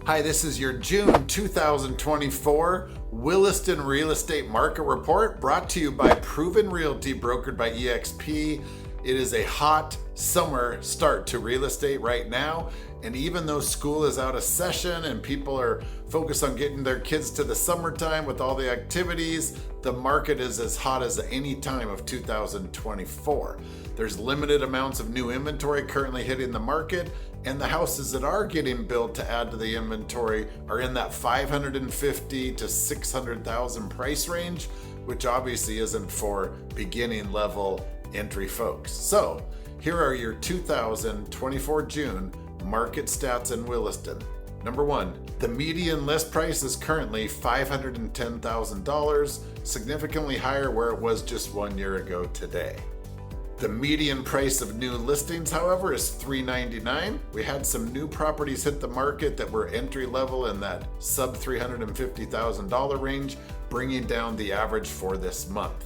Hi, this is your June 2024 Williston Real Estate Market Report brought to you by Proven Realty, brokered by EXP. It is a hot summer start to real estate right now. And even though school is out of session and people are focused on getting their kids to the summertime with all the activities, the market is as hot as any time of 2024. There's limited amounts of new inventory currently hitting the market, and the houses that are getting built to add to the inventory are in that $550,000 to $600,000 price range, which obviously isn't for beginning level entry folks. So here are your 2024 June market stats in Williston. Number one, the median list price is currently $510,000, significantly higher where it was just 1 year ago today. The median price of new listings, however, is $399,000. We had some new properties hit the market that were entry level in that sub $350,000 range, bringing down the average for this month.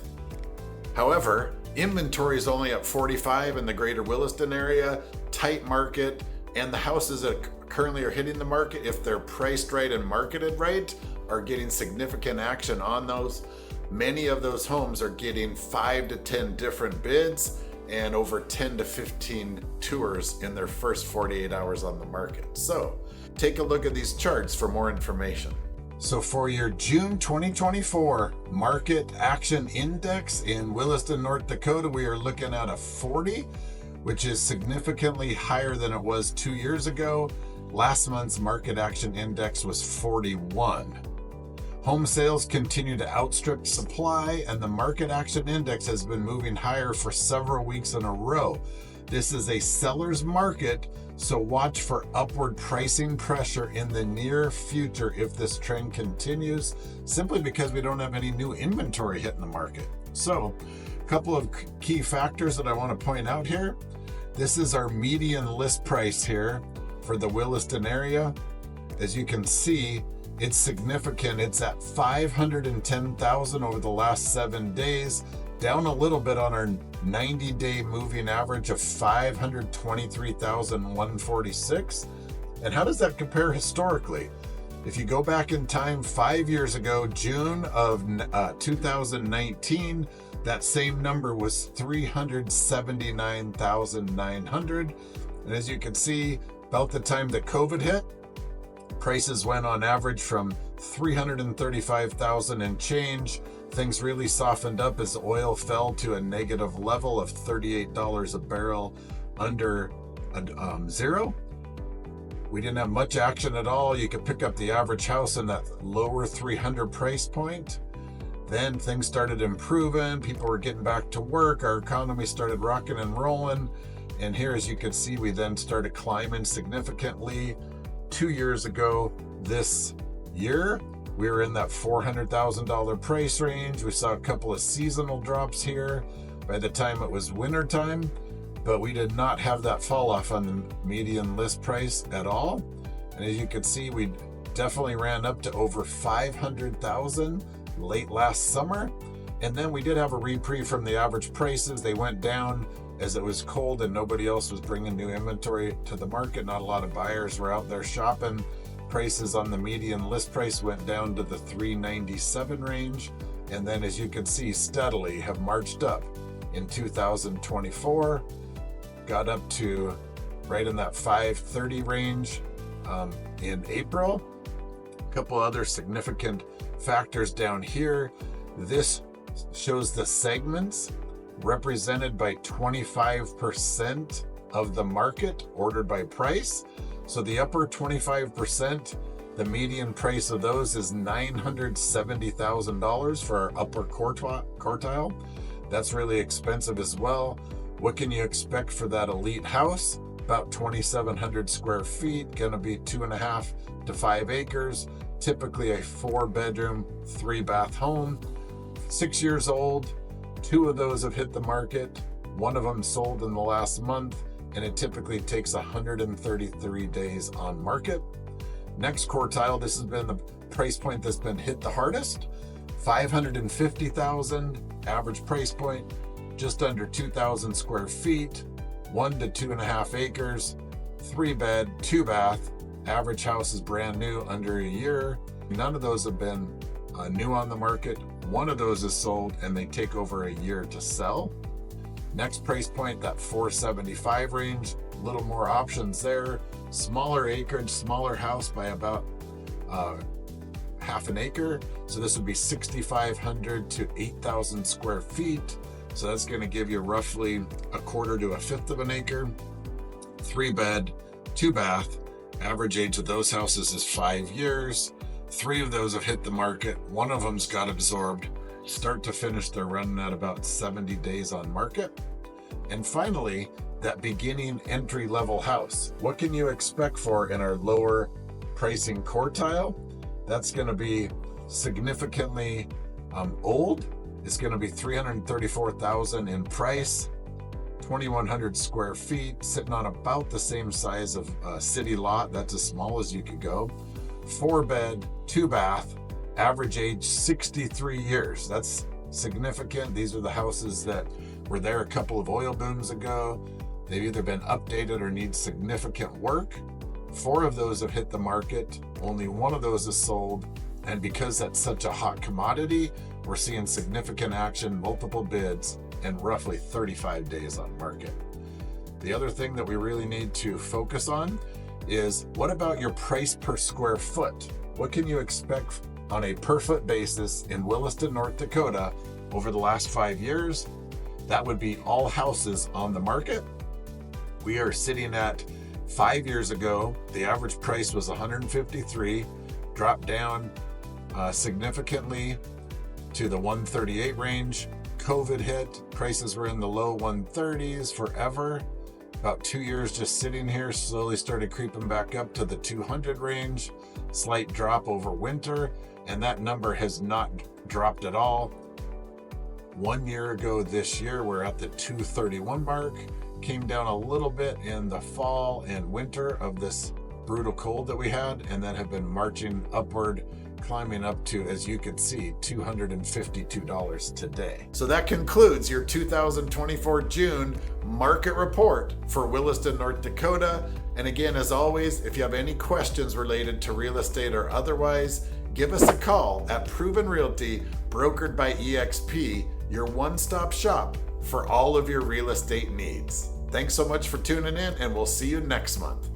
However, inventory is only at 45 in the greater Williston area, tight market, and the houses that currently are hitting the market, if they're priced right and marketed right, are getting significant action on those. Many of those homes are getting 5 to 10 different bids and over 10 to 15 tours in their first 48 hours on the market. So take a look at these charts for more information. So for your June 2024 Market Action Index in Williston, North Dakota, we are looking at a 40, which is significantly higher than it was 2 years ago. Last month's Market Action Index was 41. Home sales continue to outstrip supply, and the Market Action Index has been moving higher for several weeks in a row. This is a seller's market, so watch for upward pricing pressure in the near future if this trend continues, simply because we don't have any new inventory hitting the market. So, a couple of key factors that I want to point out here. This is our median list price here for the Williston area. As you can see, it's significant. It's at $510,000 over the last 7 days, down a little bit on our 90-day moving average of $523,146. And how does that compare historically? If you go back in time 5 years ago, June of 2019, that same number was $379,900. And as you can see, about the time that COVID hit, prices went on average from $335,000 and change. Things really softened up as oil fell to a negative level of $38 a barrel, under zero. We didn't have much action at all. You could pick up the average house in that lower 300 price point. Then things started improving. People were getting back to work. Our economy started rocking and rolling. And here, as you can see, we then started climbing significantly. 2 years ago this year, we were in that $400,000 price range. We saw a couple of seasonal drops here by the time it was winter time, but we did not have that fall off on the median list price at all. And as you can see, we definitely ran up to over $500,000 late last summer. And then we did have a reprieve from the average prices. They went down as it was cold and nobody else was bringing new inventory to the market. Not a lot of buyers were out there shopping. Prices on the median list price went down to the $397 range. And then, as you can see, steadily have marched up in 2024, got up to right in that $530 range in April. A couple other significant factors down here. This shows the segments represented by 25% of the market ordered by price. So the upper 25%, the median price of those is $970,000 for our upper quartile. That's really expensive as well. What can you expect for that elite house? About 2,700 square feet, gonna be 2.5 to 5 acres, typically a 4-bedroom, 3-bath home, 6 years old. 2 of those have hit the market. 1 of them sold in the last month, and it typically takes 133 days on market. Next quartile, this has been the price point that's been hit the hardest. $550,000 average price point, just under 2,000 square feet, 1 to 2.5 acres, 3-bed, 2-bath, Average house is brand new, under a year. None of those have been new on the market. One of those is sold and they take over a year to sell. Next price point, that 475 range, a little more options there. Smaller acreage, smaller house by about half an acre. So this would be 6,500 to 8,000 square feet. So that's going to give you roughly a quarter to a fifth of an acre. 3 bed, 2 bath. Average age of those houses is 5 years. 3 of those have hit the market. 1 of them's got absorbed. Start to finish, they're running at about 70 days on market. And finally, that beginning entry level house. What can you expect for in our lower pricing quartile? That's going to be significantly old. It's going to be $334,000 in price, 2,100 square feet, sitting on about the same size of a city lot. That's as small as you could go. 4 bed, 2 bath, average age 63 years. That's significant. These are the houses that were there a couple of oil booms ago. They've either been updated or need significant work. 4 of those have hit the market. Only 1 of those is sold. And because that's such a hot commodity, we're seeing significant action, multiple bids, and roughly 35 days on market. The other thing that we really need to focus on is, what about your price per square foot? What can you expect on a per foot basis in Williston, North Dakota over the last 5 years? That would be all houses on the market. We are sitting at 5 years ago, the average price was $153, dropped down significantly to the 138 range. COVID hit, prices were in the low 130s forever. About 2 years just sitting here, slowly started creeping back up to the 200 range. Slight drop over winter, and that number has not dropped at all. 1 year ago this year, we're at the 231 mark. Came down a little bit in the fall and winter of this brutal cold that we had, and then have been marching upward, climbing up to, as you can see, $252 today. So that concludes your 2024 June market report for Williston, North Dakota. And again, as always, if you have any questions related to real estate or otherwise, give us a call at Proven Realty, brokered by EXP, your one-stop shop for all of your real estate needs. Thanks so much for tuning in, and we'll see you next month.